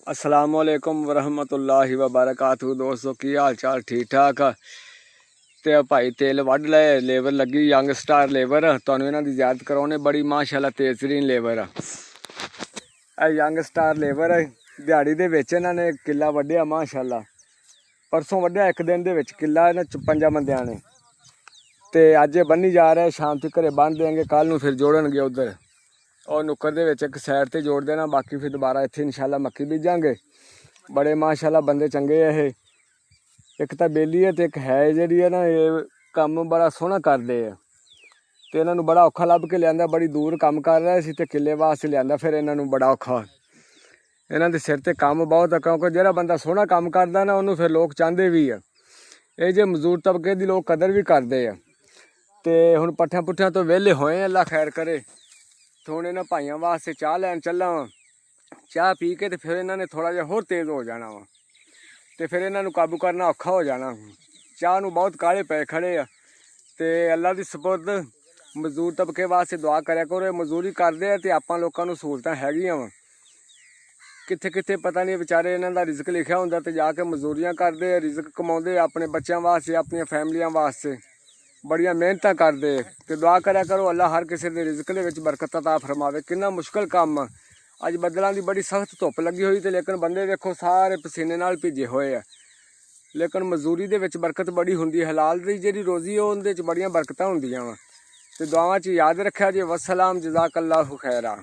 असलामुअलैकुम वरहमतुल्लाहि वबरकातुहू। दोस्तों की हाल चाल ठीक ठाक आ। ते भाई तेल वढ़ लै, लेबर लगी यंग स्टार लेबर। तुहानू इन्हां दी ज़ियारत कराउने, बड़ी माशाअल्लाह तेज़तरीन लेबर आ। यंग स्टार लेबर दिहाड़ी दे विच इन्हां ने किला वड्ढिया माशाअल्लाह। परसों वड्ढिया एक दिन दे विच किला इन्हां 5 बंदियां ने। ते अज बन्नी जा रहे, शाम तक बन देंगे, कल नूं फिर जोड़नगे उधर और नुक्कर दे विच एक साइड ते जोड़ देना, बाकी फिर दोबारा इत्थे इंशाअल्लाह मक्की बीजांगे। बड़े माशाअल्लाह बंदे चंगे है ये। एक तो बेली है तो एक है जिहड़ी है ना, ये काम बड़ा सोहना करदे है। ते इन्हां नूं बड़ा औखा लभ के लिआंदा, बड़ी दूर काम कर रहे सी ते किले वास्ते लिआंदा, फिर इन्हां नूं बड़ा औखा। इन्हां दे सिर ते काम बहुत है, क्योंकि जिहड़ा बंदा सोहना काम करदा ना उहनूं फिर लोग चाहते भी है। ये जे मजदूर तबके दी लोग कदर भी करते हैं। तो हुण पट्ठियां पुट्ठियां तो वेले होए, अल्लाह खैर करे। तो हुण इन्हां भाइयों वास्ते चाह लैन चला वा। चाह पी के तो फिर इन्होंने थोड़ा जिहा होर तेज़ हो जाना वा, तो फिर इन्हों काबू करना औखा हो जाना। चाह नूं बहुत काले पे खड़े आ। ते अल्लाह दी सपुर्द मजदूर तबके वास्ते दुआ करया करो। मजदूरी करते हैं तो आपां लोकां नूं सहूलतां हैगियां वा। कित्थे कित्थे पता नहीं बेचारे इन्हां दा रिजक लिखिया हुंदा ते जाके मजदूरियां करदे, रिजक कमाउंदे अपने बच्चों वास्ते, अपनी फैमिलियां वास्ते। बड़िया मेहनत करते तो दुआ करया करो, अल्लाह हर किसी के रिजक दे विच बरकत अता फरमावे। कितना मुश्किल काम आ। अज बदलों की बड़ी सख्त धुप लगी हुई, तो लेकिन बंदे देखो सारे पसीने नाल भिजे हुए आ। लेकिन मजदूरी दे विच बरकत बड़ी हुंदी है। हलाल दी जिहड़ी रोजी उहदे च बड़ियां बरकतां हुंदियां वा। ते दुआवां च याद रखिया जे। वसलाम, जज़ाकल्लाहु खैरा।